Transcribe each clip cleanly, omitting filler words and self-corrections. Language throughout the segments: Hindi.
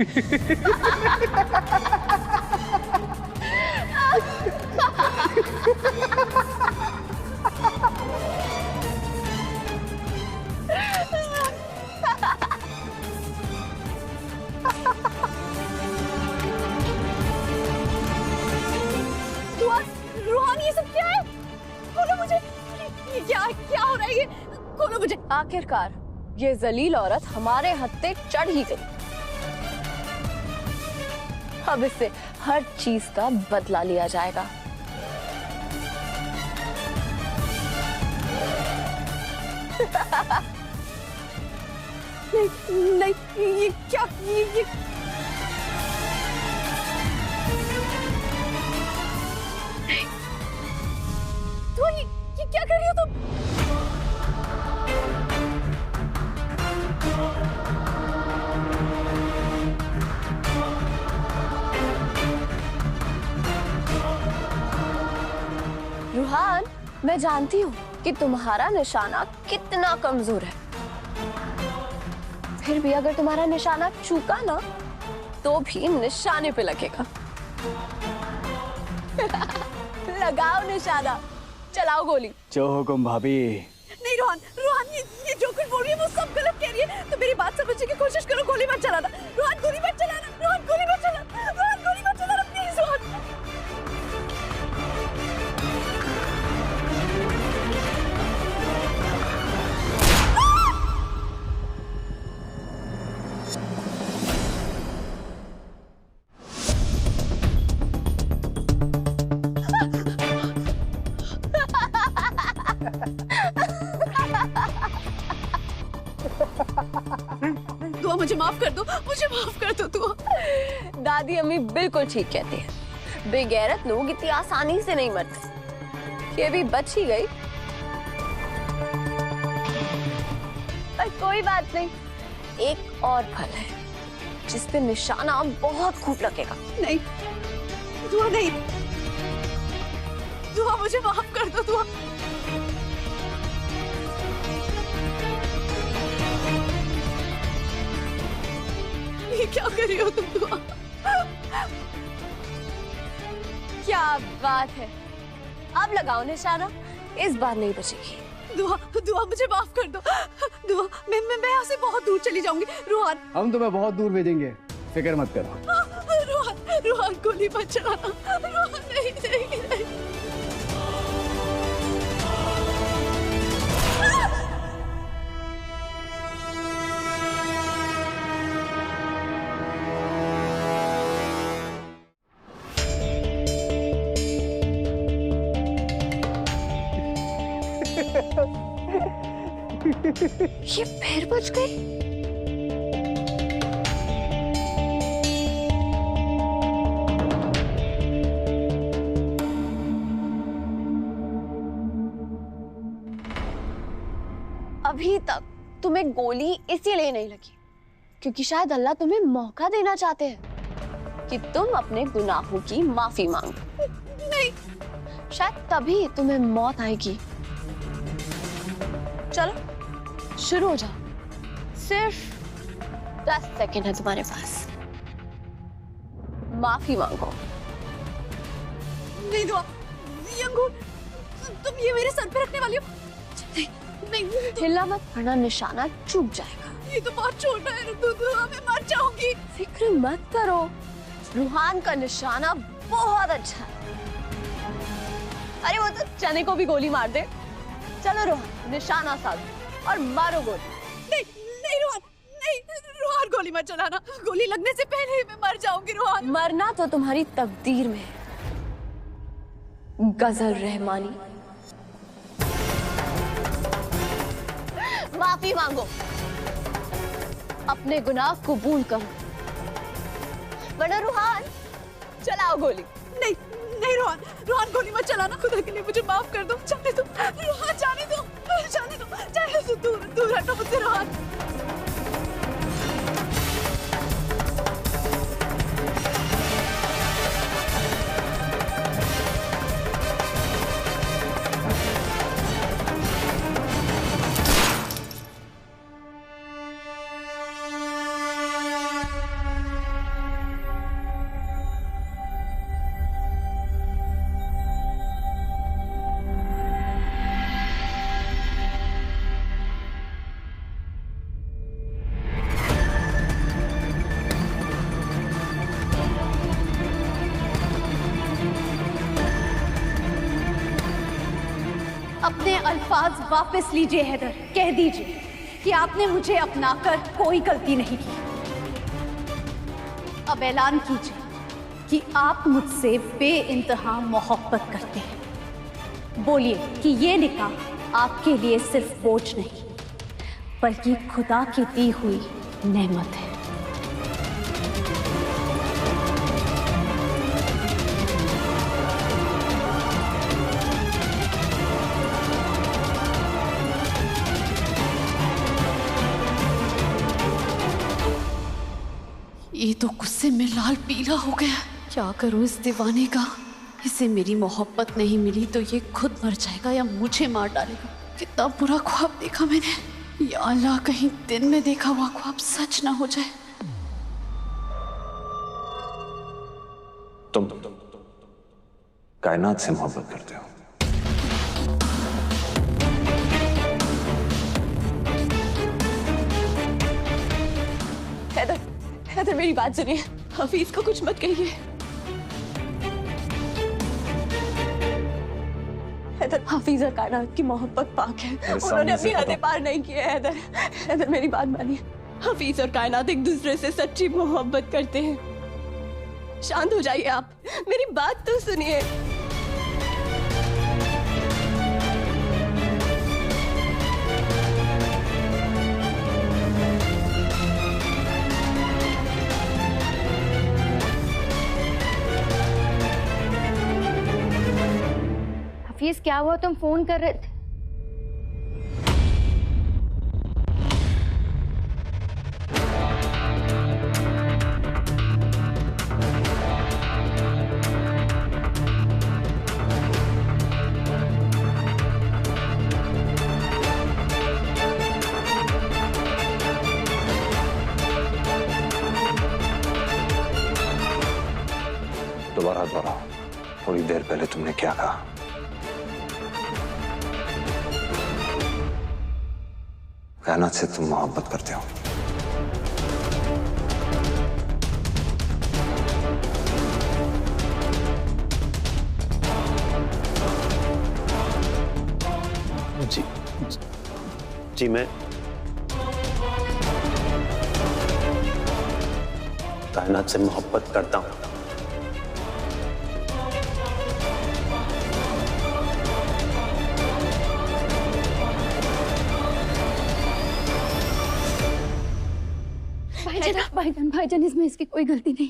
रोहान, ये सब क्या है? खोलो मुझे। ये क्या हो रहा है? ये खोलो मुझे। आखिरकार ये जलील औरत हमारे हत्थे चढ़ ही गई। अब इससे हर चीज का बदला लिया जाएगा। नहीं नहीं, ये क्या? ये तो ये क्या कर रही हो तुम? रुहान, मैं जानती हूँ कि तुम्हारा निशाना कितना कमजोर है। फिर भी अगर तुम्हारा निशाना चूका ना, तो भी निशाने पे लगेगा। लगाओ निशाना, चलाओ गोली। जो हुकुम भाभी। नहीं रोहन, ये जो कुछ बोल रही है वो सब गलत कह रही है। तो मेरी बात समझने की कोशिश करो। गोली मत चलाना रोहन, गोली मत चलाना रोहन, गोली मत चलाना रोहन, गोली मत चलाना प्लीज रोहन। दुआ, मुझे माफ कर दो, मुझे माफ कर दो दुआ। दादी अम्मी बिल्कुल ठीक कहती है। बेगैरत लोग इतनी आसानी से नहीं मरते। ये भी बच ही गई। पर कोई बात नहीं, एक और फल है जिस पे निशाना बहुत खूब लगेगा। नहीं दुआ, नहीं दुआ, मुझे माफ कर दो दुआ। ये क्या कर रही हो तुम दुआ? क्या बात है, अब लगाओ निशाना, इस बार नहीं बचेगी। दुआ दुआ, मुझे माफ कर दो दुआ। मैं यहाँ से बहुत दूर चली जाऊंगी। रोहन, हम तुम्हें बहुत दूर भेजेंगे, फिक्र मत करो। रोहन गोली मत चलाना रोहन, नहीं नहीं नहीं। ये फिर बच गई। अभी तक तुम्हें गोली इसीलिए नहीं लगी क्योंकि शायद अल्लाह तुम्हें मौका देना चाहते हैं कि तुम अपने गुनाहों की माफी मांगो। नहीं, शायद तभी तुम्हें मौत आएगी। चलो शुरू हो जाओ। सिर्फ 10 सेकंड है तुम्हारे पास। माफी मांगो। नहीं दुआ, ये अंगूर तुम ये मेरे सर पे रखने वाली हो? नहीं नहीं, हिला मत वरना निशाना चूक जाएगा। ये तो बहुत छोटा है दुआ, मैं मर जाऊंगी। फिक्र मत करो, रूहान का निशाना बहुत अच्छा है। अरे वो तो चने को भी गोली मार दे। चलो रोहन, निशाना साधो और मारो गोली। नहीं नहीं रोहन, नहीं रोहन, गोली मत चलाना। गोली लगने से पहले ही मैं मर जाऊंगी रोहन। मरना तो तुम्हारी तकदीर में है गजल रहमानी। माफी मांगो, अपने गुनाह कबूल करो, वरना रूहान चलाओ गोली। नहीं नहीं रोहन, रोहन गोली मत चलाना। खुदा के लिए मुझे माफ कर दो। जाने दो रोहन, जाने दो, जाने दो, जाने दो। दूर दूर हटो मुझसे रोहन। अल्फाज वापस लीजिए हैदर। कह दीजिए कि आपने मुझे अपनाकर कोई गलती नहीं की। अब ऐलान कीजिए कि आप मुझसे बेइंतहा मोहब्बत करते हैं। बोलिए कि ये निकाह आपके लिए सिर्फ बोझ नहीं बल्कि खुदा की दी हुई नेमत है। ये तो गुस्से में लाल पीला हो गया। क्या करूं इस दीवाने का? इसे मेरी मोहब्बत नहीं मिली तो ये खुद मर जाएगा या मुझे मार डालेगा। कितना बुरा ख्वाब देखा मैंने। या अल्लाह, कहीं दिन में देखा हुआ ख्वाब सच ना हो जाए। तुम कायनात से मोहब्बत करते हो। हैदर, मेरी बात सुनिए। हफीज को कुछ मत कहिए। हैदर, हफीज और कायनात की मोहब्बत पाक है। उन्होंने अपनी हदें पार नहीं की है। हैदर, मेरी बात मानिए। हफीज और कायनात एक दूसरे से सच्ची मोहब्बत करते हैं। शांत हो जाइए आप, मेरी बात तो सुनिए। हफीज, क्या हुआ? तुम फोन कर रहे थे? दोबारा थोड़ी देर पहले तुमने क्या कहा? कायनात से तुम मोहब्बत करते हो। जी मैं कायनात से मोहब्बत करता हूं। भाईजान, इसमें इसकी कोई गलती नहीं।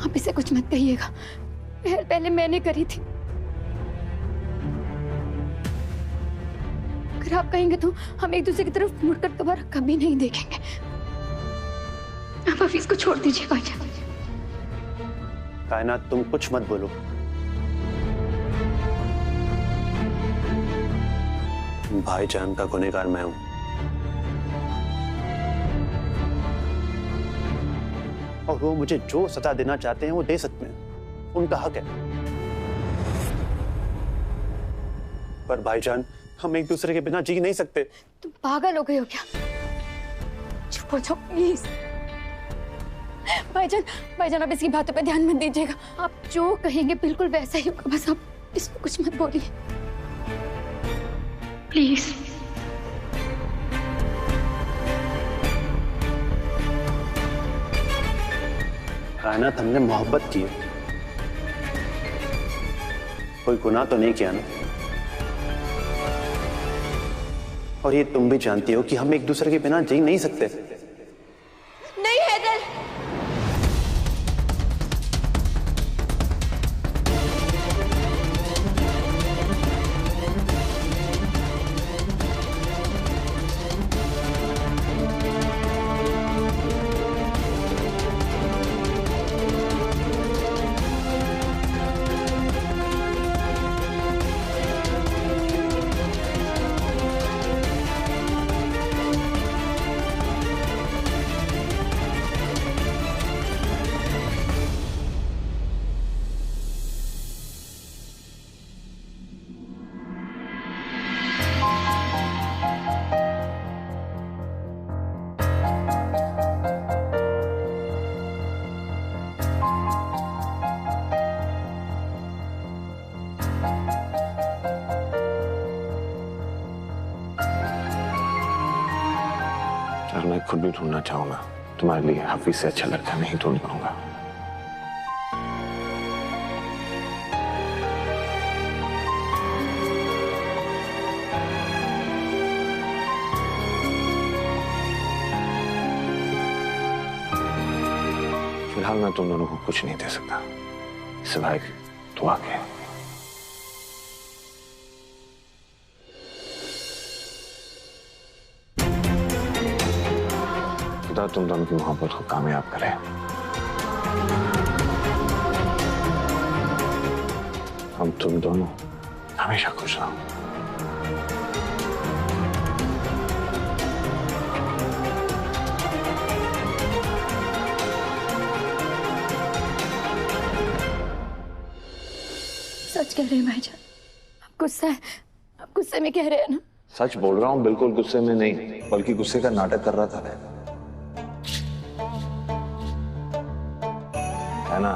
आप इसे कुछ मत कहिएगा। पहले मैंने करी थी। अगर आप कहेंगे तो हम एक दूसरे की तरफ मुड़कर दोबारा कभी नहीं देखेंगे। आप हफीज को छोड़ दीजिए भाईजान। कायनात, तुम कुछ मत बोलो। भाईजान का गुनहगार मैं हूं। और वो मुझे जो सजा देना चाहते हैं वो दे सकते हैं, उनका हक है। पर भाईजान, हम एक दूसरे के बिना जी नहीं सकते। तुम पागल हो गए हो क्या? चुप हो जाओ प्लीज। भाईजान, आप इसकी बातों पे ध्यान मत दीजिएगा। आप जो कहेंगे बिल्कुल वैसा ही होगा। बस आप इसको कुछ मत बोलिए प्लीज। कायनात, हमने मोहब्बत की है, कोई गुनाह तो नहीं किया ना। और ये तुम भी जानती हो कि हम एक दूसरे के बिना जी नहीं सकते। नहीं हैदर, अगर मैं खुद भी ढूंढना चाहूंगा तुम्हारे लिए हाफिज से अच्छा लड़का नहीं ढूंढ पाऊंगा। फिलहाल मैं तुम दोनों को कुछ नहीं दे सकता सिवाय दुआ के। खुदा तुम दोनों की मोहब्बत को कामयाब करे। हम तुम दोनों हमेशा खुश रहो। सच कह रहे हैं भाईजान, आप गुस्सा है, आप गुस्से में कह रहे हैं ना? सच बोल रहा हूं, बिल्कुल गुस्से में नहीं, बल्कि गुस्से का नाटक कर रहा था। है ना,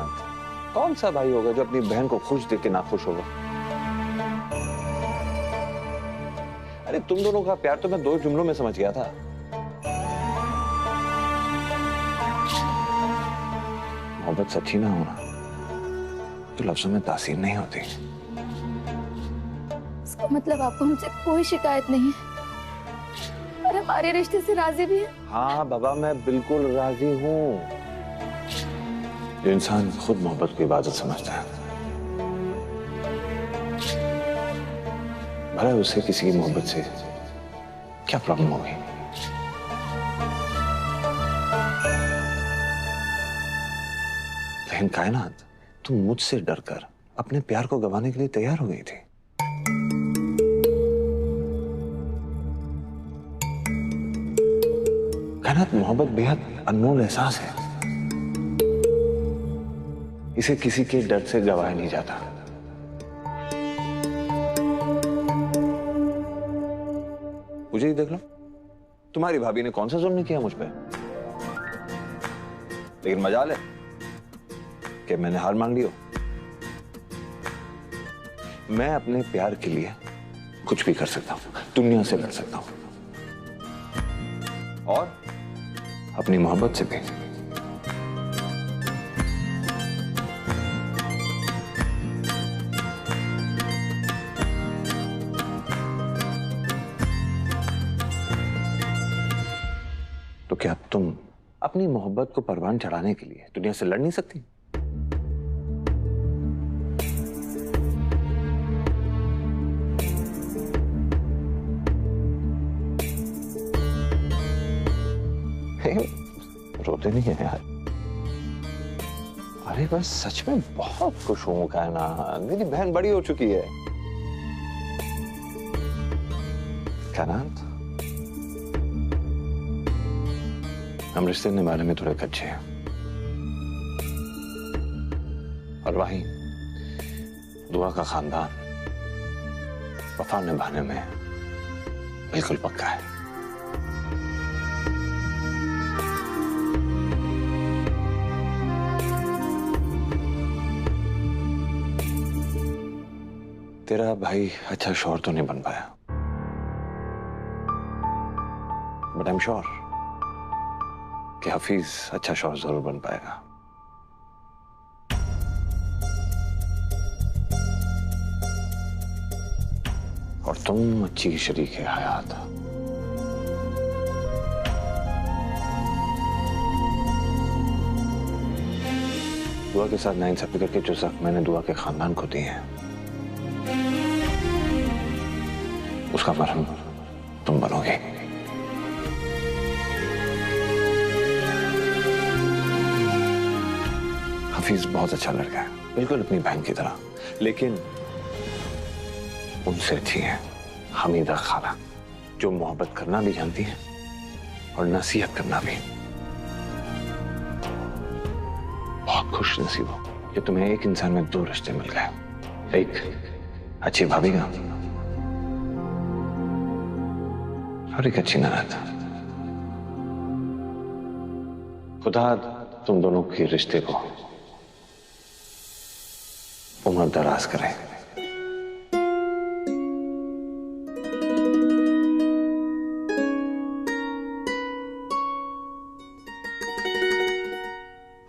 कौन सा भाई होगा जो अपनी बहन को खुश देख के ना खुश होगा? अरे तुम दोनों का प्यार तो मैं 2 जुमलों में समझ गया था। मोहब्बत सच्ची ना होना तो लफ्जों में तासीर नहीं होती। इसका मतलब आपको मुझसे कोई शिकायत नहीं है और हमारे रिश्ते से राजी भी है? हाँ बाबा, मैं बिल्कुल राजी हूँ। जो इंसान खुद मोहब्बत की इबादत समझता है, भला उसे किसी की मोहब्बत से क्या प्रॉब्लम होगी? लेकिन कायनात, तुम मुझसे डरकर अपने प्यार को गंवाने के लिए तैयार हो गई थी। कायनात, मोहब्बत बेहद अनमोल एहसास है। इसे किसी के डर से गवाया नहीं जाता। मुझे ही देख लो, तुम्हारी भाभी ने कौन सा जुल्म किया मुझ पे? लेकिन मजाल है कि मैंने हार मान ली हो। मैं अपने प्यार के लिए कुछ भी कर सकता हूं, दुनिया से लड़ सकता हूं और अपनी मोहब्बत से भी। तो क्या तुम अपनी मोहब्बत को परवान चढ़ाने के लिए दुनिया से लड़ नहीं सकती? रोते नहीं है यार। अरे बस सच में बहुत खुश हूं कायनात, मेरी बहन बड़ी हो चुकी है। कायनात, हम रिश्ते निभाने में थोड़े कच्चे हैं और वहीं दुआ का खानदान वफा निभाने में बिल्कुल पक्का है। तेरा भाई अच्छा शौहर तो नहीं बन पाया, बट आई एम श्योर कि हफीज अच्छा शौहर जरूर बन पाएगा। और तुम अच्छी शरीक है हयात। दुआ के साथ नाइंसाफी करके जो जख्म मैंने दुआ के खानदान को दिए हैं, उसका मरहम तुम बनोगे। हफीज बहुत अच्छा लड़का है, बिल्कुल अपनी बहन की तरह, लेकिन उनसे अच्छी है हमीदा खाला, जो मोहब्बत करना भी जानती है और नसीहत करना भी। बहुत खुश नसीब हो कि तुम्हें एक इंसान में 2 रिश्ते मिल गए, एक अच्छी भाभी का और एक अच्छी ननद। खुदा तुम दोनों के रिश्ते को उम्र दराज करे।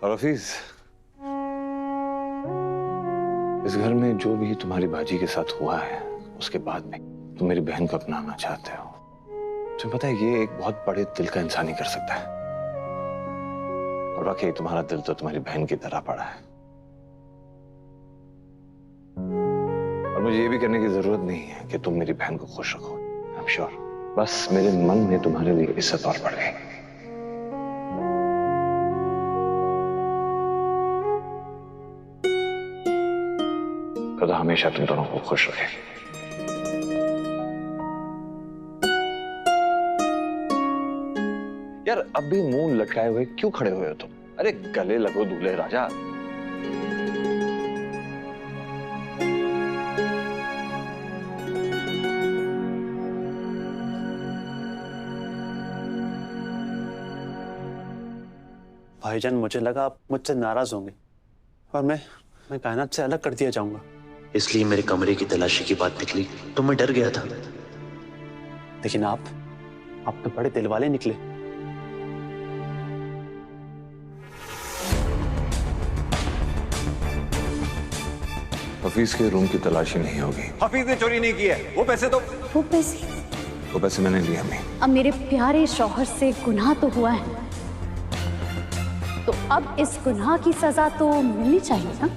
और हफीज, इस घर में जो भी तुम्हारी बाजी के साथ हुआ है, उसके बाद में तुम मेरी बहन को अपनाना चाहते हो। तुम्हें पता है ये एक बहुत बड़े दिल का इंसान ही कर सकता है। और वाकई तुम्हारा दिल तो तुम्हारी बहन की तरह पड़ा है। और मुझे ये भी करने की जरूरत नहीं है कि तुम मेरी बहन को खुश रखो। आई एम श्योर, बस मेरे मन में तुम्हारे लिए इज्जत और बढ़ गई। खुदा हमेशा तुम दोनों को खुश रखे। यार अब भी मुंह लटकाए हुए क्यों खड़े हुए हो तुम? अरे गले लगो दूल्हे राजा। भाईजान, मुझे लगा आप मुझसे नाराज होंगे और मैं कायनात से अलग कर दिया जाऊंगा। इसलिए मेरे कमरे की तलाशी की बात निकली तो मैं डर गया था। लेकिन आप तो बड़े दिल वाले निकले। हफीज के रूम की तलाशी नहीं होगी। हफीज ने चोरी नहीं की है। वो पैसे मैंने लिए अम्मी। अब मेरे प्यारे शौहर से गुनाह तो हुआ है, तो अब इस गुनाह की सजा तो मिलनी चाहिए ना।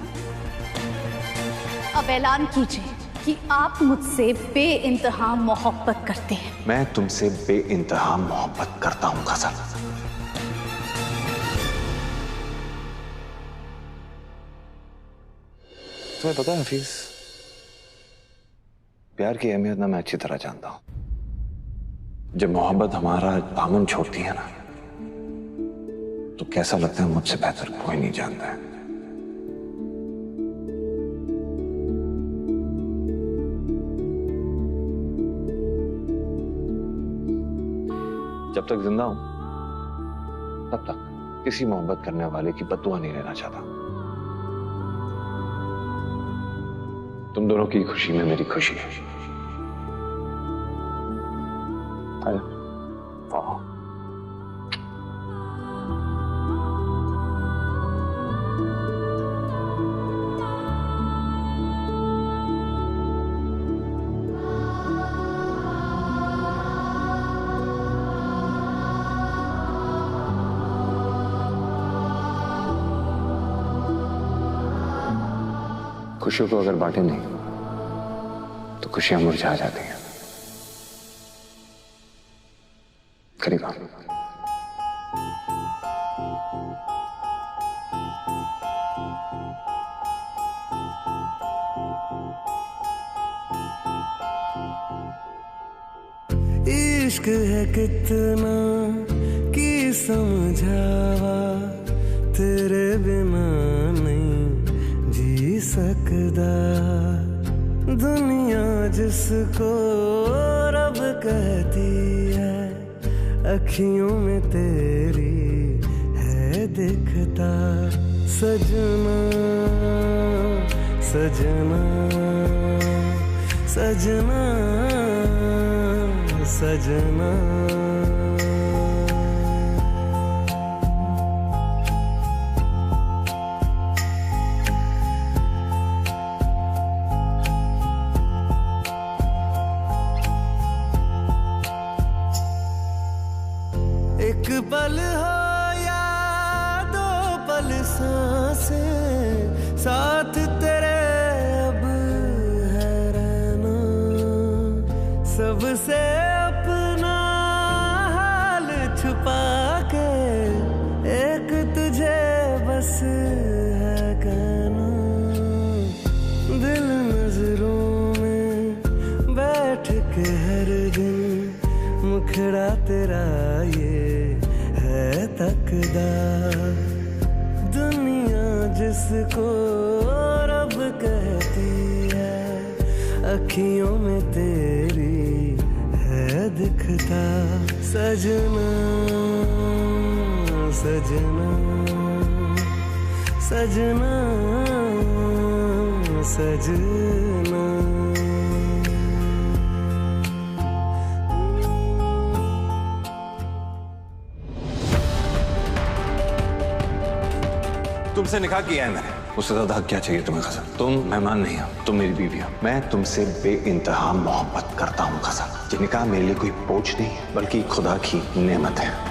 अब ऐलान कीजिए कि आप मुझसे बेइंतहा मोहब्बत करते हैं। मैं तुमसे बेइंतहा मोहब्बत करता हूं गजल। तुम्हें पता है हफीज, प्यार की अहमियत ना मैं अच्छी तरह जानता हूं। जब मोहब्बत हमारा दामन छोड़ती है ना, तो कैसा लगता है मुझसे बेहतर कोई नहीं जानता है। जब तक जिंदा हूं तब तक किसी मोहब्बत करने वाले की बद्दुआ नहीं लेना चाहता। तुम दोनों की खुशी में मेरी खुशी है। वाह, खुशियों को अगर बांटे नहीं तो खुशियां मुरझा जाती हैं। करीब आओ। इश्क है कितना कि समझावा, तेरे बिना नहीं जी सकदा। दुनिया जिसको रब कहती है, अखियों में तेरी है दिखता। सजना सजना सजना सजना। एक पल हो या दो पल सांसें, साथ तेरे अब है रहना। सबसे अपना हाल छुपा के एक तुझे बस है कहना। दिल नजरों में बैठ के हर दिन मुखड़ा तेरा ये है तकदा। दुनिया जिसको रब कहती है, अखियों में तेरी है दिखता। सजना सजना सजना सजना। तुमसे निकाह किया है मैंने। उससे ज्यादा हक क्या चाहिए तुम्हें खजर? तुम मेहमान नहीं हो, तुम मेरी बीवी हो। मैं तुमसे बेइंतहा मोहब्बत करता हूँ खजर। ये निकाह मेरे लिए कोई बोझ नहीं बल्कि खुदा की नेमत है।